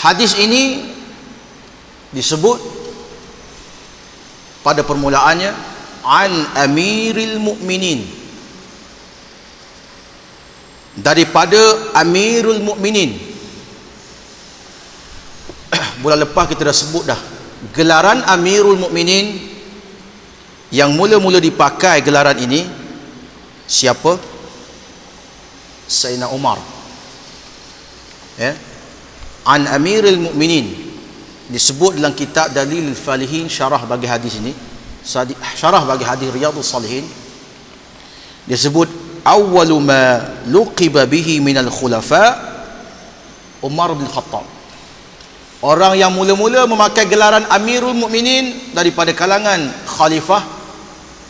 Hadis ini disebut pada permulaannya an Amiril Mukminin, daripada Amirul Mukminin. Bulan lepas kita dah sebut dah, gelaran Amirul Mukminin yang mula-mula dipakai gelaran ini siapa? Sayyidina Umar. Ya. An Amirul Mukminin disebut dalam kitab Dalilul Falihin, syarah bagi hadis ini, syarah bagi hadis Riyadhus Salihin, disebut awwalu ma luqiba bihi minal khulafa Umar bin Khattab. Orang yang mula-mula memakai gelaran Amirul Mukminin daripada kalangan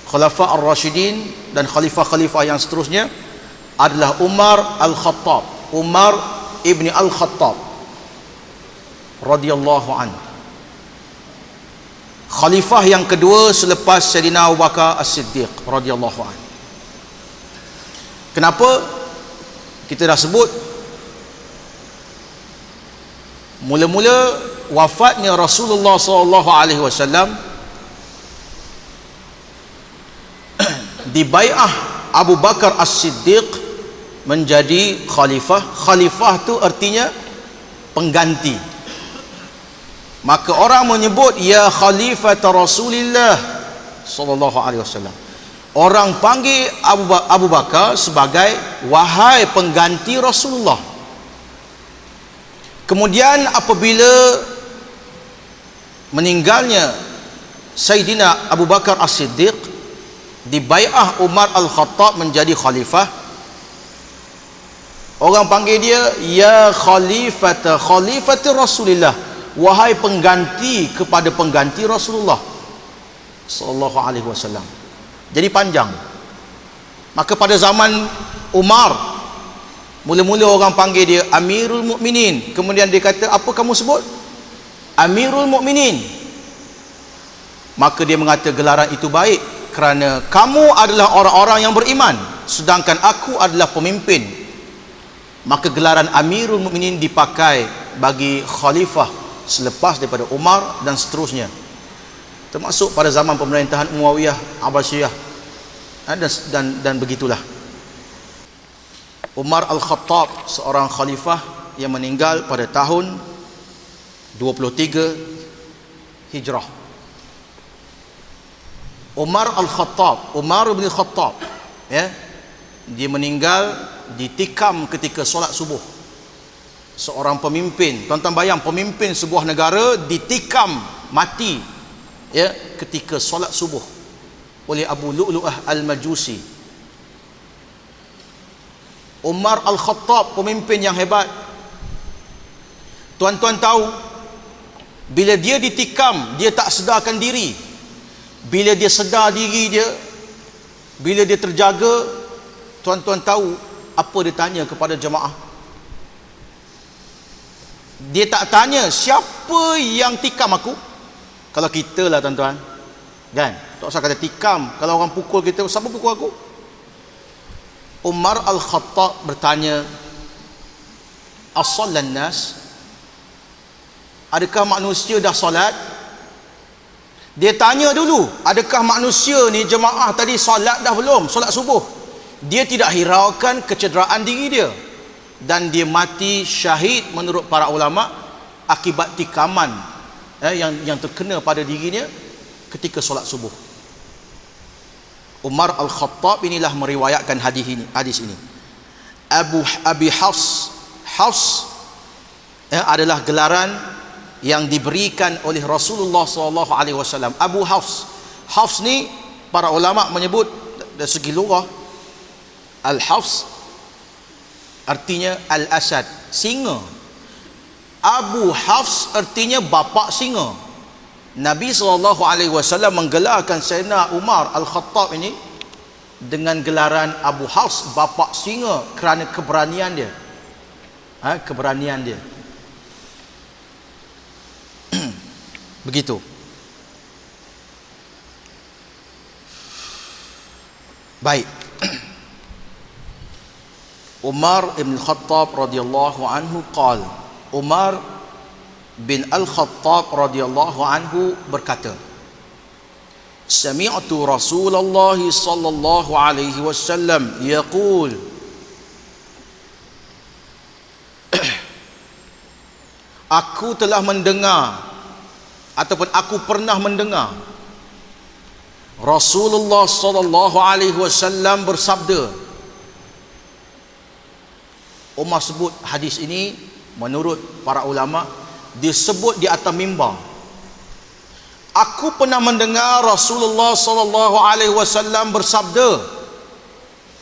Khulafa Ar-Rasyidin dan khalifah-khalifah yang seterusnya adalah Umar Al-Khattab, Umar ibni Al-Khattab radhiyallahu anhu. Khalifah yang kedua selepas Sayyidina Abu Bakar As-Siddiq radhiyallahu anhu. Kenapa kita dah sebut mula-mula wafatnya Rasulullah SAW dibai'ah Abu Bakar As-Siddiq menjadi khalifah. Khalifah tu artinya pengganti. Maka orang menyebut ya khalifat Rasulullah sallallahu alaihi wasallam. Orang panggil Abu Bakar sebagai wahai pengganti Rasulullah. Kemudian apabila meninggalnya Sayyidina Abu Bakar As-Siddiq, dibai'ah Umar Al-Khattab menjadi khalifah. Orang panggil dia ya khalifat Rasulullah, wahai pengganti kepada pengganti Rasulullah sallallahu alaihi wasallam. Jadi panjang. Maka pada zaman Umar, mula-mula orang panggil dia Amirul Mukminin. Kemudian dia kata, apa kamu sebut? Amirul Mukminin. Maka dia mengata gelaran itu baik kerana kamu adalah orang-orang yang beriman, sedangkan aku adalah pemimpin. Maka gelaran Amirul Mukminin dipakai bagi khalifah selepas daripada Umar dan seterusnya, termasuk pada zaman pemerintahan Umayyah Abbasiyah, dan begitulah. Umar Al-Khattab seorang khalifah yang meninggal pada tahun 23 Hijrah. Umar Al-Khattab, Umar bin Khattab, ya, dia meninggal ditikam ketika solat subuh. Seorang pemimpin, tuan-tuan bayang, pemimpin sebuah negara ditikam mati, ya, ketika solat subuh oleh Abu Lu'lu'ah Al-Majusi. Umar Al-Khattab pemimpin yang hebat. Tuan-tuan tahu, bila dia ditikam, dia tak sedarkan diri. Bila dia sedar diri dia, bila dia terjaga, tuan-tuan tahu apa dia tanya kepada jemaah? Dia tak tanya siapa yang tikam aku. Kalau kita lah tuan-tuan, kan, tak usah kata tikam. Kalau orang pukul kita, siapa pukul aku? Umar Al-Khattab bertanya, as-sallan nas, adakah manusia dah solat? Dia tanya dulu, adakah manusia ni jemaah tadi solat dah belum, solat subuh? Dia tidak hiraukan kecederaan diri dia, dan dia mati syahid menurut para ulama akibat tikaman yang terkena pada dirinya ketika solat subuh. Umar Al-Khattab inilah meriwayatkan hadis ini. Abi Hafs adalah gelaran yang diberikan oleh Rasulullah SAW. Abu Hafs ni para ulama menyebut dari segi lughah, Al-Hafs artinya Al-Asad, singa. Abu Hafs artinya bapa singa. Nabi SAW menggelarkan Sayyidina Umar Al-Khattab ini dengan gelaran Abu Hafs, bapa singa, kerana keberanian dia. Keberanian dia. Begitu. Baik. Umar ibn Khattab radhiyallahu anhu qala, Umar bin Al-Khattab radhiyallahu anhu berkata, sami'tu Rasulullah sallallahu alaihi wasallam yaqul, aku telah mendengar ataupun aku pernah mendengar Rasulullah sallallahu alaihi wasallam bersabda. Umar sebut hadis ini menurut para ulama disebut di atas mimbar. Aku pernah mendengar Rasulullah sallallahu alaihi wasallam bersabda.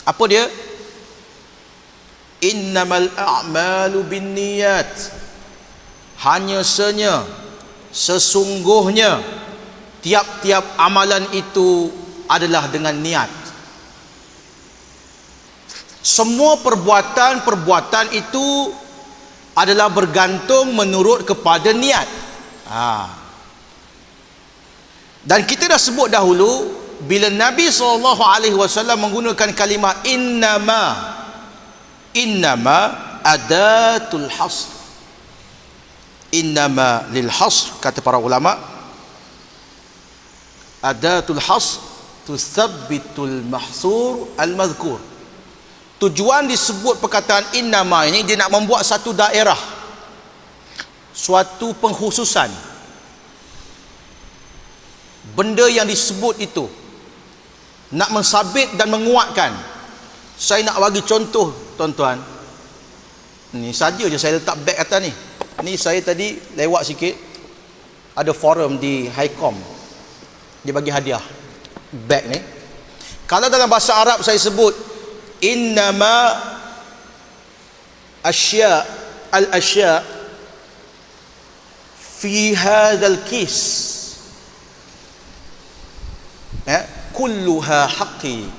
Apa dia? Innamal a'malu binniyat. Hanya saja, sesungguhnya tiap-tiap amalan itu adalah dengan niat. Semua perbuatan-perbuatan itu adalah bergantung menurut kepada niat. Dan kita dah sebut dahulu, bila Nabi SAW menggunakan kalimah innama adatul hasr. Innama lil hasr, kata para ulama, adatul hasr tusabbitul mahsur al madhkur. Tujuan disebut perkataan innama ini, dia nak membuat satu daerah, suatu pengkhususan benda yang disebut itu, nak mensabit dan menguatkan. Saya nak bagi contoh, tuan-tuan. Ni saja je saya letak beg atas ni. Ni saya tadi lewat sikit, ada forum di Highcom, dia bagi hadiah beg ni. Kalau dalam bahasa Arab saya sebut innama asya al-asya fi hadzal kis, kulluha haqqi.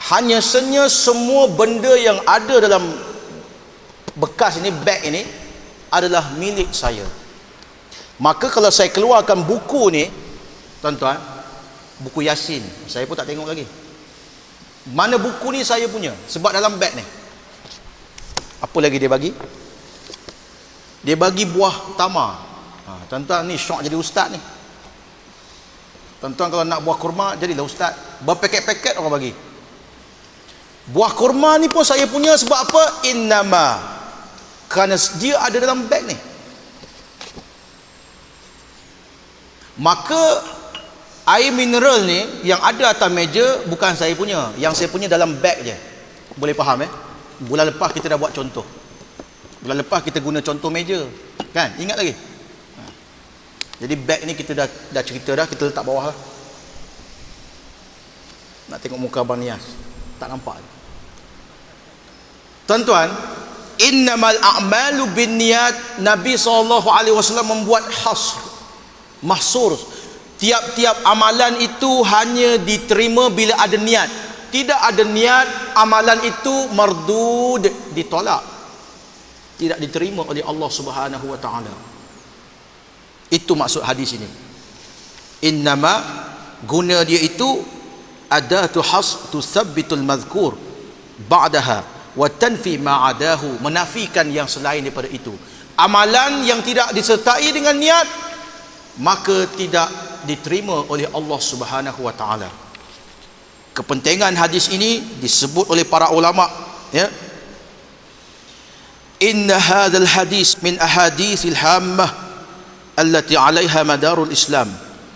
Hanya semua benda yang ada dalam bekas ini, beg ini, adalah milik saya. Maka kalau saya keluarkan buku ni, tuan-tuan, buku Yasin, saya pun tak tengok lagi mana buku ni saya punya, sebab dalam beg ni. Apa lagi dia bagi? Dia bagi buah tamar. Tuan-tuan, ni syok jadi ustaz ni. Tuan-tuan kalau nak buah kurma, jadilah ustaz. Berpaket-paket orang bagi. Buah kurma ni pun saya punya, sebab apa? Innama, kerana dia ada dalam beg ni. Maka air mineral ni yang ada atas meja bukan saya punya, yang saya punya dalam beg je. Boleh faham Bulan lepas kita dah buat contoh. Bulan lepas kita guna contoh meja, kan? Ingat lagi? Jadi beg ni kita dah cerita dah, kita letak bawah lah. Nak tengok muka Abang Nias, tak nampak. Tuan-tuan, innamal a'malu binniyat. Nabi SAW membuat hasr, mahsur. Tiap-tiap amalan itu hanya diterima bila ada niat. Tidak ada niat, amalan itu mardud, ditolak, tidak diterima oleh Allah Subhanahu wa taala. Itu maksud hadis ini. Innama, guna dia itu adatu hasr tusabbitul madhkur ba'daha wa tanfi ma'adahu, menafikan yang selain daripada itu. Amalan yang tidak disertai dengan niat, maka tidak diterima oleh Allah Subhanahu wa taala. Kepentingan hadis ini disebut oleh para ulama, inna hadzal hadis min ahaditsil hammah allati 'alaiha madarul Islam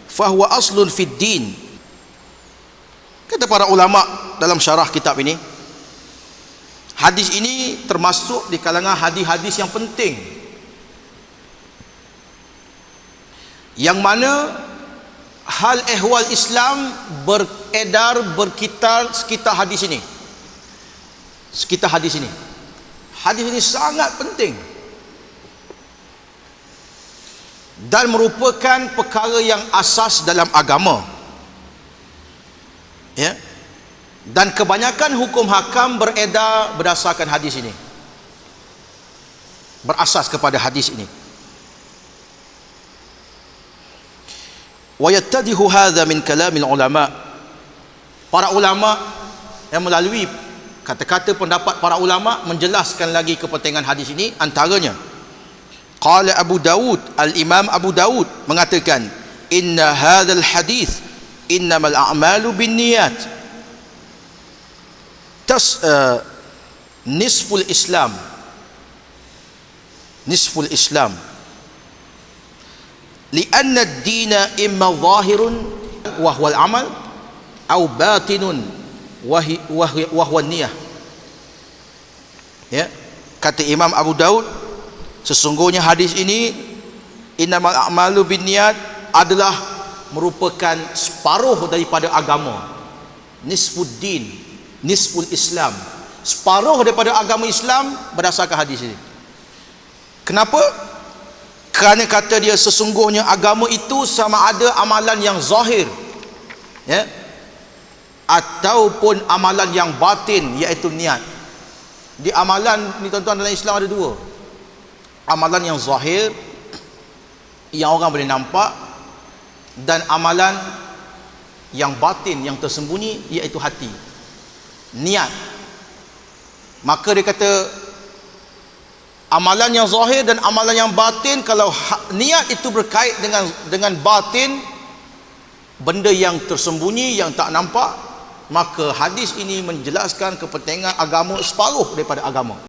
fahuwa aslun fid din. Kata para ulama dalam syarah kitab ini, hadis ini termasuk di kalangan hadis-hadis yang penting, yang mana hal ehwal Islam beredar berkitar sekitar hadis ini. Sekitar hadis ini. Hadis ini sangat penting dan merupakan perkara yang asas dalam agama. Dan kebanyakan hukum hakam beredar berdasarkan hadis ini, berasas kepada hadis ini. Wa yattadihu hadha min kalamil ulama. Para ulama yang melalui kata-kata pendapat para ulama menjelaskan lagi kepentingan hadis ini. Antaranya qala Abu Dawud, al-Imam Abu Dawud mengatakan, inna hadzal hadis innamal a'malu binniyat nisful Islam lianna ad-dina imma zahirun wa huwa al-amal aw batinun wa huwa an-niyah. Ya, kata Imam Abu Daud, sesungguhnya hadis ini innamal a'malu binniyat adalah merupakan separuh daripada agama. Nisfuddin, nisful Islam, separuh daripada agama Islam berdasarkan hadis ini. Kenapa? Kerana kata dia sesungguhnya agama itu sama ada amalan yang zahir, ya, ataupun amalan yang batin, iaitu niat. Di amalan ni tuan-tuan dalam Islam ada dua. Amalan yang zahir yang orang boleh nampak, dan amalan yang batin, yang tersembunyi, iaitu hati, niat. Maka dia kata amalan yang zahir dan amalan yang batin, kalau niat itu berkait dengan batin, benda yang tersembunyi, yang tak nampak, maka hadis ini menjelaskan kepentingan agama separuh daripada agama.